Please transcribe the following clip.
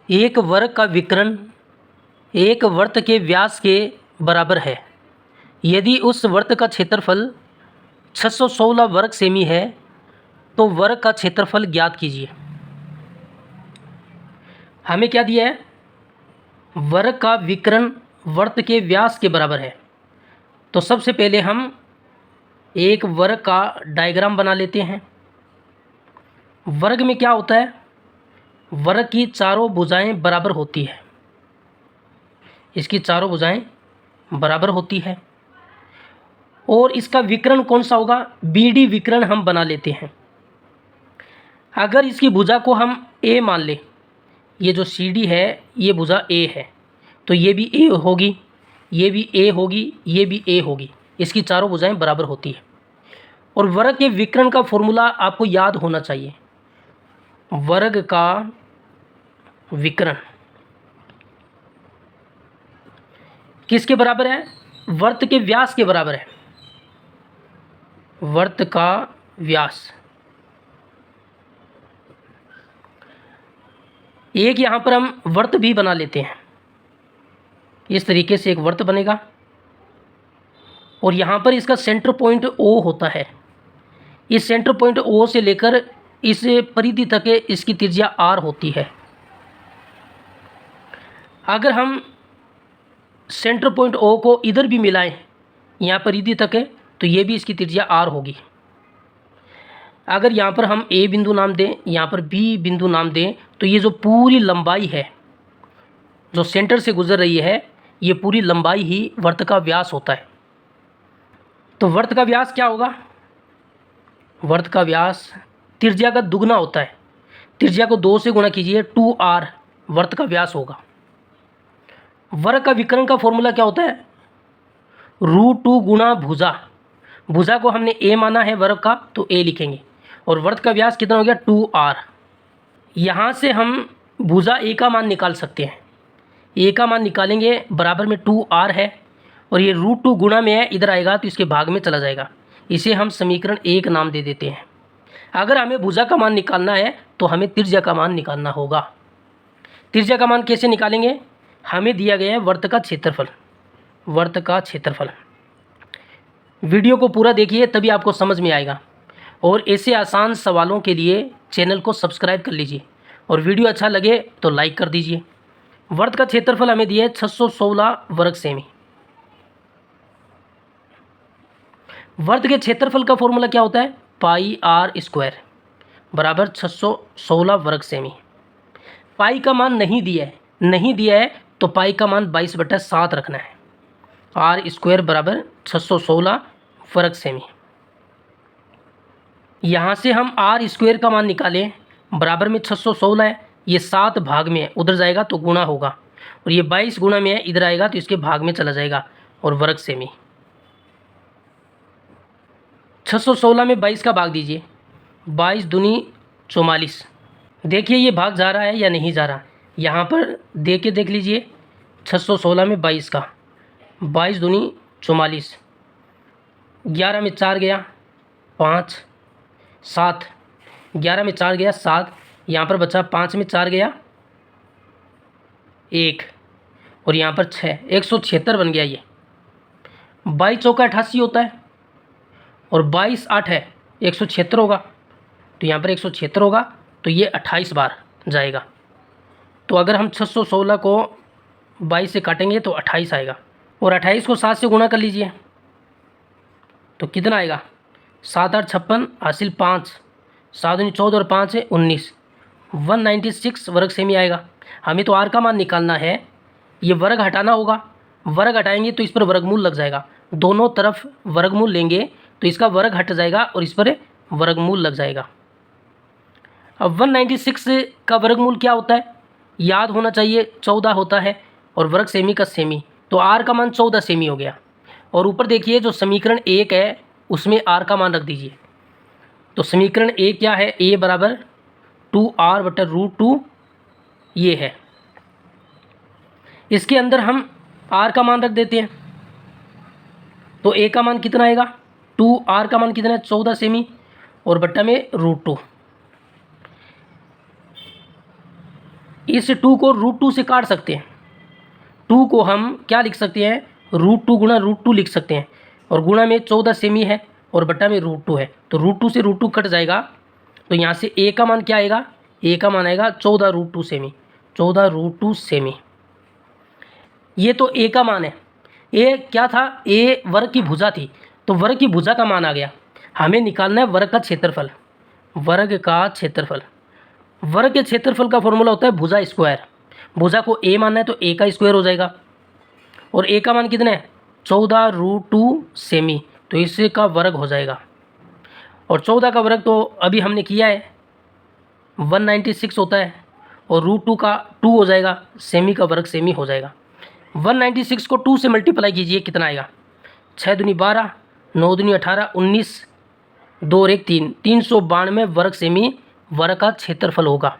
एक वर्ग का विकर्ण एक वृत्त के व्यास के बराबर है यदि उस वृत्त का क्षेत्रफल 616 वर्ग सेमी है तो वर्ग का क्षेत्रफल ज्ञात कीजिए। हमें क्या दिया है? वर्ग का विकर्ण वृत्त के व्यास के बराबर है। तो सबसे पहले हम एक वर्ग का डायग्राम बना लेते हैं। वर्ग में क्या होता है? वर्ग की चारों भुजाएं बराबर होती है। इसकी चारों भुजाएं बराबर होती है और इसका विकर्ण कौन सा होगा? BD विकर्ण हम बना लेते हैं। अगर इसकी भुजा को हम A मान लें, ये जो CD है ये भुजा A है, तो ये भी A होगी, ये भी A होगी, ये भी A होगी। इसकी चारों भुजाएं बराबर होती है। और वर्ग के विकर्ण का फॉर्मूला आपको याद होना चाहिए। वर्ग का विकर्ण किसके बराबर है? वृत्त के व्यास के बराबर है। वृत्त का व्यास। एक यहाँ पर हम वृत्त भी बना लेते हैं। इस तरीके से एक वृत्त बनेगा और यहाँ पर इसका सेंटर पॉइंट O होता है। इस सेंटर पॉइंट O से लेकर इस परिधि तक इसकी त्रिज्या R होती है। अगर हम सेंटर पॉइंट O को इधर भी मिलाएं, यहाँ परिधि तक है, तो ये भी इसकी त्रिज्या R होगी। अगर यहाँ पर हम A बिंदु नाम दें, यहाँ पर B बिंदु नाम दें, तो ये जो पूरी लंबाई है जो सेंटर से गुजर रही है, ये पूरी लंबाई ही वृत्त का व्यास होता है। तो वृत्त का व्यास क्या होगा? वृत्त का व्यास त्रिज्या का दुगना होता है। त्रिज्या को 2 से गुणा कीजिए, 2R वृत्त का व्यास होगा। वर्ग का विकर्ण का फॉर्मूला क्या होता है? √2 गुणा भुजा। भुजा को हमने A माना है वर्ग का, तो A लिखेंगे और वृत्त का व्यास कितना हो गया? 2R। यहाँ से हम भुजा A का मान निकाल सकते हैं। A का मान निकालेंगे, बराबर में 2R है और ये √2 गुणा में है, इधर आएगा तो इसके भाग में चला जाएगा। इसे हम समीकरण 1 नाम दे देते हैं। अगर हमें भुजा का मान निकालना है तो हमें त्रिज्या का मान निकालना होगा। त्रिज्या का मान कैसे निकालेंगे? हमें दिया गया है वृत्त का क्षेत्रफल। वृत्त का क्षेत्रफल। वीडियो को पूरा देखिए तभी आपको समझ में आएगा। और ऐसे आसान सवालों के लिए चैनल को सब्सक्राइब कर लीजिए और वीडियो अच्छा लगे तो लाइक कर दीजिए। वृत्त का क्षेत्रफल हमें दिया है 616 वर्ग सेमी। वृत्त के क्षेत्रफल का फॉर्मूला क्या होता है? πr² बराबर 616 वर्ग सेमी। पाई का मान नहीं दिया है तो पाई का मान 22/7 रखना है। R² बराबर 616 वर्ग सेमी। यहाँ से हम R² का मान निकालें, बराबर में 616 है, ये 7 भाग में है, उधर जाएगा तो गुणा होगा और ये 22 गुणा में है, इधर आएगा तो इसके भाग में चला जाएगा और वर्ग सेमी। 616 में 22 का भाग दीजिए, 22 दूनी 44। देखिए ये भाग जा रहा है या नहीं जा रहा, यहाँ पर देख के देख लीजिए। 616 में 22 का, 22 दूनी 44, 11 में 4 गया 5, 7, 11 में 4 गया 7, यहाँ पर बचा 5 में 4 गया 1 और यहाँ पर 6, 176 बन गया। ये 22 चौका 88 होता है और 22 8 है, 176 होगा, तो यहाँ पर 176 होगा, तो ये 28 बार जाएगा। तो अगर हम 616 को 22 से काटेंगे तो 28 आएगा और 28 को 7 से गुणा कर लीजिए तो कितना आएगा? 7 8 56 हासिल 5, 7 दूनी 14 और 5 है 19, 196 वर्ग सेमी आएगा। हमें तो R का मान निकालना है, ये वर्ग हटाना होगा। वर्ग हटाएंगे तो इस पर वर्गमूल लग जाएगा, दोनों तरफ वर्गमूल लेंगे तो इसका वर्ग हट जाएगा और इस पर वर्गमूल लग जाएगा। अब 196 का वर्गमूल क्या होता है? याद होना चाहिए, 14 होता है और वर्ग सेमी का सेमी, तो R का मान 14 सेमी हो गया। और ऊपर देखिए जो समीकरण 1 है उसमें R का मान रख दीजिए। तो समीकरण 1 क्या है? A बराबर 2R/√2 ये है। इसके अंदर हम R का मान रख देते हैं, तो A का मान कितना आएगा? 2R का मान कितना है? 14 सेमी और बट्टा में √2। इस 2 को √2 से काट सकते हैं। 2 को हम क्या लिख सकते हैं, √2 गुणा √2 लिख सकते हैं, और गुणा में 14 सेमी है और बट्टा में √2 है, तो √2 से √2 कट जाएगा, तो यहाँ से a का मान क्या आएगा, a का मान आएगा 14√2 सेमी, 14√2 सेमी। ये तो a का मान है। a क्या था, a वर्ग की भुजा थी, तो वर्ग की भुजा का मान आ गया। हमें निकालना है वर्ग का क्षेत्रफल, वर्ग का क्षेत्रफल। वर्ग के क्षेत्रफल का फॉर्मूला होता है भुजा स्क्वायर। भुजा को a मानना है तो a का स्क्वायर हो जाएगा, और a का मान कितना है, 14√2 सेमी, तो इसका वर्ग हो जाएगा। और 14 का वर्ग तो अभी हमने किया है, 196 होता है, और √2 का 2 हो जाएगा, सेमी का वर्ग सेमी हो जाएगा। 196 को 2 से मल्टीप्लाई कीजिए, कितना आएगा, 6 दूनी 12, 9 दूनी 18, 19, 2 और 1 3, 392 वर्ग सेमी वर्ग का क्षेत्रफल होगा।